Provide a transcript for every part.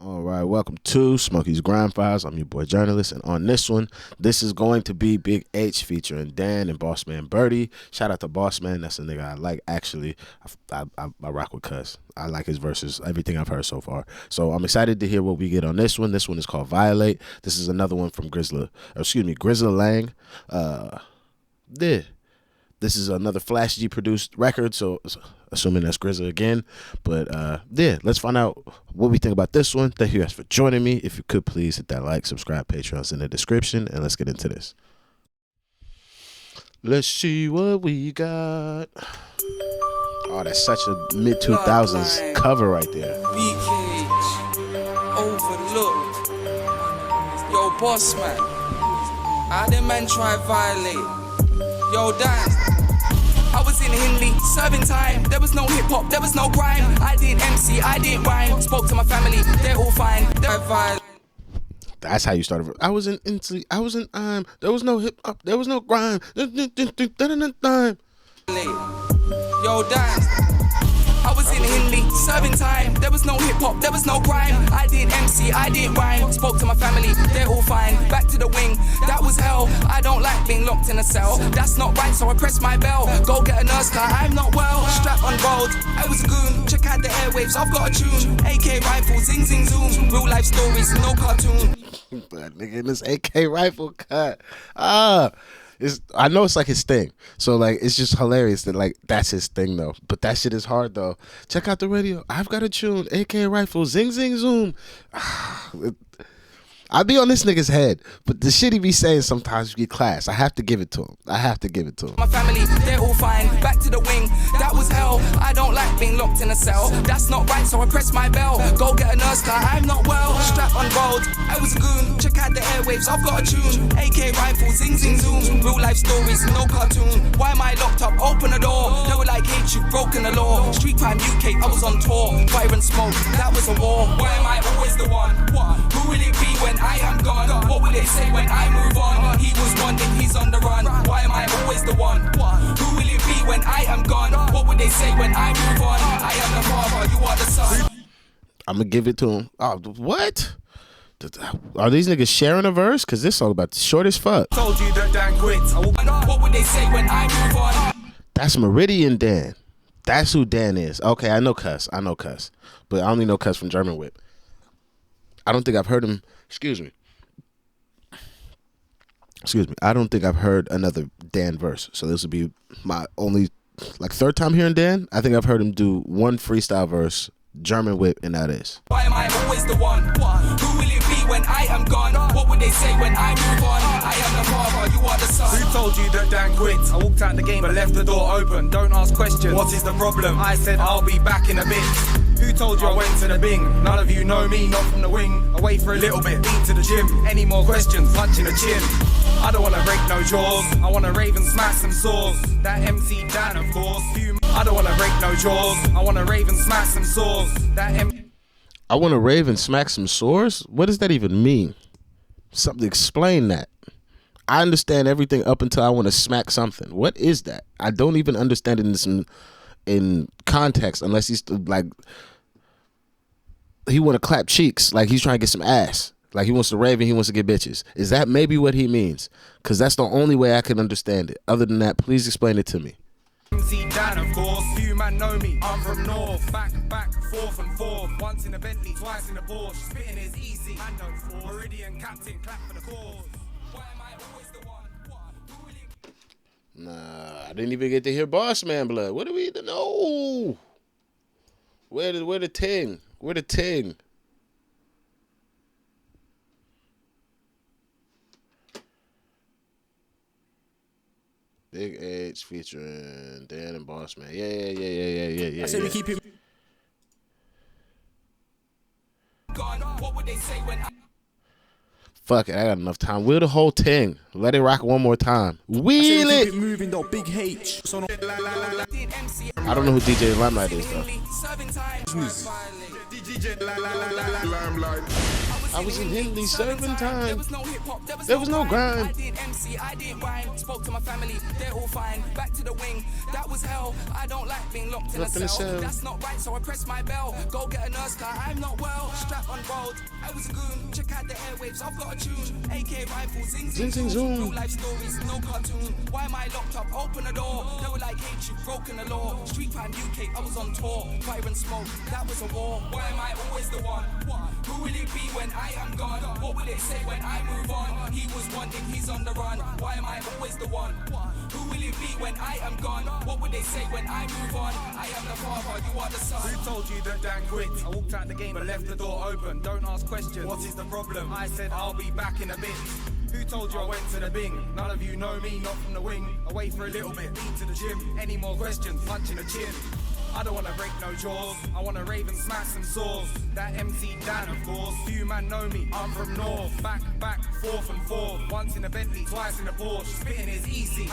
All right, welcome to Smokey's Grime Files. I'm your boy journalist, and on this one, this is going to be Big H featuring Dan and Bossman Birdie. Shout out to Bossman, that's a nigga I like. Actually, I rock with Cuz. I like his verses, everything I've heard so far. So I'm excited to hear what we get on this one. This one is called Violate. This is another one from Grizzly Lang. Yeah. This is another Flash G produced record, so assuming that's Grizzly again. But yeah, let's find out what we think about this one. Thank you guys for joining me. If you could please hit that like, subscribe, Patreon's in the description, and let's get into this. Let's see what we got. Oh, that's such a mid-2000s cover right there. BKH, overlooked. Yo, Bossman, how them man try violate? Yo, Dan, I was in Hindley, serving time. There was no hip-hop, there was no grime. I didn't MC, I didn't rhyme. Spoke to my family, they're all fine. That's how you started. I was in there was no hip-hop, there was no grime. Yo, Dan, I was in Hindley, serving time. There was no hip-hop, there was no grime. I didn't MC, I didn't rhyme. Spoke to my family, they're all fine. Back to the wing, that was hell. I don't like being locked in a cell. That's not right, so I press my bell. Go get a nurse car, I'm not well. Strap unrolled, I was a goon. Check out the airwaves, I've got a tune. AK rifle, zing zing zoom. Real life stories, no cartoon. But nigga, this AK rifle cut. I know it's like his thing, so like it's just hilarious that like that's his thing though. But that shit is hard though. Check out the radio. I've got a tune. AK rifle. Zing zing zoom. I be on this nigga's head, but the shit he be saying sometimes get class. I have to give it to him. My family, they're all fine. Back to the wing, that was hell. I don't like being locked in a cell. That's not right, so I press my bell. Go get a nurse car, I'm not well. Strap unrolled, I was a goon. Check out the airwaves, I've got a tune. AK rifle, zing zing zoom. Real life stories, no cartoon. Why am I locked up? Open the door. They were like, hate you, broken the law. Street crime UK, I was on tour. Fire and smoke, that was a war. Why am I always the one? Who will it be when I am gone? What will they say when I move on? He was one, then he's on the run. Why am I always the one? Who will it be when I am gone? What would they say when I move on? I am the father, you are the son. I'm gonna give it to him. Oh, what? Are these niggas sharing a verse? Cause this song about short as fuck. Told you that Dan quits. What would they say when I move on? That's Meridian Dan. That's who Dan is. Okay, I know Cuss, but I only know Cuss from German Whip. I don't think I've heard him. Excuse me. I don't think I've heard another Dan verse. So this would be my only third time hearing Dan. I think I've heard him do one freestyle verse, German Whip, and that is. Why am I always the one? Who will it be when I am gone? What would they say when I move on? I am the father, you are the son. Who told you that Dan quit? I walked out the game but left the door open. Don't ask questions. What is the problem? I said I'll be back in a bit. Who told you I went to the bing? None of you know me, not from the wing. Away for a little bit, been to the gym. Any more questions? Punch in the chin. I don't wanna break no jaws. I wanna rave and smash some saws. That MC Dan, of course. I don't wanna break no jaws. I wanna rave and smash some saws. I wanna rave and smack some sores? What does that even mean? Something explain that. I understand everything up until I wanna smack something. What is that? I don't even understand it in context unless he's like he wanna clap cheeks, like he's trying to get some ass. Like he wants to rave and he wants to get bitches. Is that maybe what he means? Because that's the only way I can understand it. Other than that, please explain it to me. MC Dan, of course. You man know me. I'm from North. Back, forth and forth. Once in a Bentley, twice in a Porsche. Spitting is easy. I know for Meridian captain, clap for the cause. Why am I always the one? Who will it... Nah, I didn't even get to hear Bossman blood. What do we know? Where the ting? Where the ting? Big H featuring Dan and Bossman. Yeah. I said we keep it. What would they say when Fuck it, I got enough time. Wheel the whole thing. Let it rock one more time. Wheel it. Keep it moving though, Big H. So I don't know who DJ Limelight is though. I was in Hindley serving time. There was no hip hop, There was no grime. I didn't MC, I didn't rhyme. Spoke to my family, they're all fine. Back to the wing, that was hell. I don't like being locked in a cell. That's not right, so I press my bell. Go get a nurse car, I'm not well. Strap on road, I was a goon. Check out the airwaves, I've got a tune. AK rifle, zing zing Zing, zoom. No life stories, no cartoon. Why am I locked up? Open the door. They were like, hate you, broken the law. Street Prime UK, I was on tour. Fire and smoke, that was a war. Why am I always the one? Who will it be when I am gone? What will it say when I move on? He was wanted, he's on the run. Why am I always the one? Who will it be when I am gone? What will they say when I move on? I am the father, you are the son. Who told you that Dan quit? I walked out the game but left the door open. Don't ask questions. What is the problem? I said I'll be back in a bit. Who told you I went to the Bing? None of you know me, not from the wing. Away for a little bit, lead to the gym. Any more questions? Punch in the chin. I don't wanna break no jaws. I wanna rave and smash some saws. That MC Dan, of course. Few man know me, I'm from North. Back, forth and forth. Once in a Bentley, twice in a Porsche. Spitting is easy.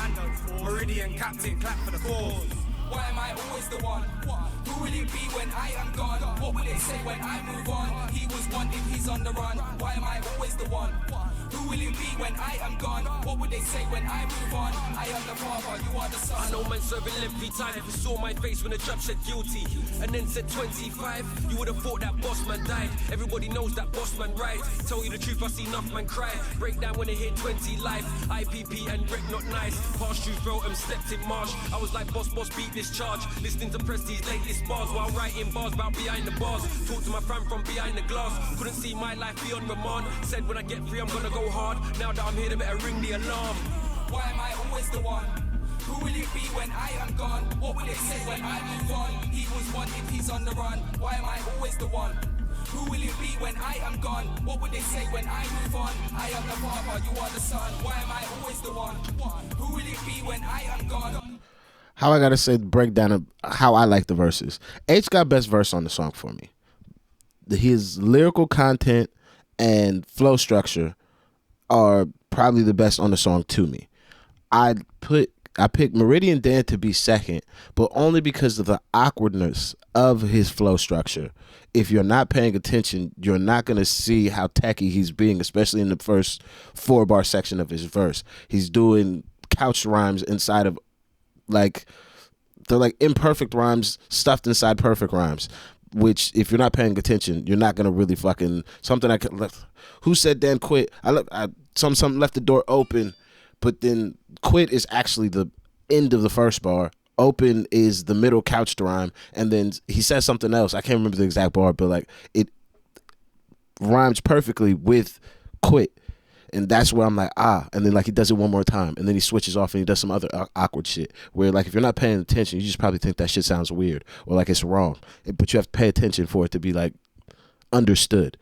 Meridian captain, clap for the cause. Why am I always the one? Who will it be when I am gone? What will they say when I move on? He was wanted, he's on the run. Why am I always the one? Who will it be when I am gone? What will they say when I move on? I am the father, you are the son. I know man serving lengthy time. If you saw my face when the judge said guilty and then said 25, you would have thought that boss man died. Everybody knows that boss man right. Tell you the truth, I see enough man cry. Break down when they hit 20 life. IPP and Rick not nice. Past you felt him stepped in marsh. I was like boss beat this charge. Listening to Presti's latest bars while writing bars about behind the bars. Talk to my fam from behind the glass. Couldn't see my life beyond remand. Said when I get free I'm gonna go hard. Now that I'm here they better ring the alarm. Why am I always the one? Who will it be when I am gone? What will they say when I move on? He was wanted, he's on the run. Why am I always the one? Who will it be when I am gone? What will they say when I move on? I am the father, you are the son. Why am I always the one? Who will it be when I am gone? How I gotta say the breakdown of how I like the verses. H got best verse on the song for me. His lyrical content and flow structure are probably the best on the song to me. I picked Meridian Dan to be second, but only because of the awkwardness of his flow structure. If you're not paying attention, you're not going to see how tacky he's being, especially in the first 4-bar section of his verse. He's doing couch rhymes inside of they're like imperfect rhymes stuffed inside perfect rhymes, which if you're not paying attention, you're not going to really fucking something. Who said Dan quit? Some left the door open, but then quit is actually the end of the first bar. Open is the middle couched rhyme, and then he says something else. I can't remember the exact bar, but it rhymes perfectly with quit. And that's where I'm like, and then he does it one more time, and then he switches off and he does some other awkward shit where if you're not paying attention, you just probably think that shit sounds weird or it's wrong, but you have to pay attention for it to be understood.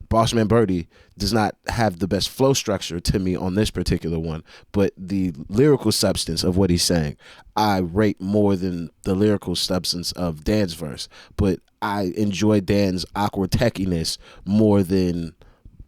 Bossman Birdie does not have the best flow structure to me on this particular one, but the lyrical substance of what he's saying I rate more than the lyrical substance of Dan's verse, but I enjoy Dan's awkward techiness more than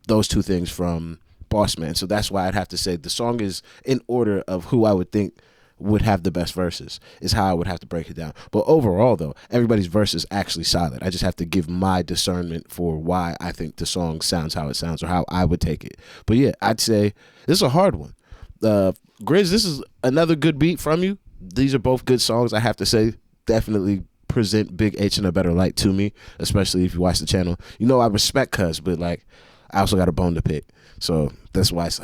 those two things from Bossman. So that's why I'd have to say the song is in order of who I would think would have the best verses is how I would have to break it down. But overall though, everybody's verse is actually solid. I just have to give my discernment for why I think the song sounds how it sounds or how I would take it. But yeah, I'd say this is a hard one. Grizz, this is another good beat from you. These are both good songs. I have to say, definitely present Big H in a better light to me, especially if you watch the channel. I respect Cuz, but I also got a bone to pick. So that's why it's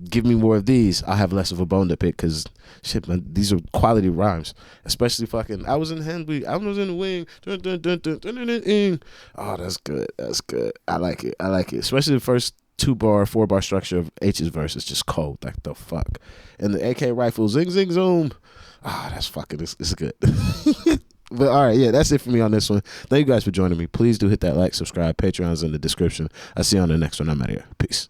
give me more of these. I'll have less of a bone to pick because shit, man, these are quality rhymes. Especially I was in Henley, I was in the wing. Dun, dun, dun, dun, dun, dun, dun, dun. Oh, that's good. That's good. I like it. Especially the first 2-bar, 4-bar structure of H's verse is just cold. The fuck. And the AK rifle, zing, zing, zoom. That's fucking, it's good. But all right, yeah, that's it for me on this one. Thank you guys for joining me. Please do hit that like, subscribe. Patreon's in the description. I'll see you on the next one. I'm out of here. Peace.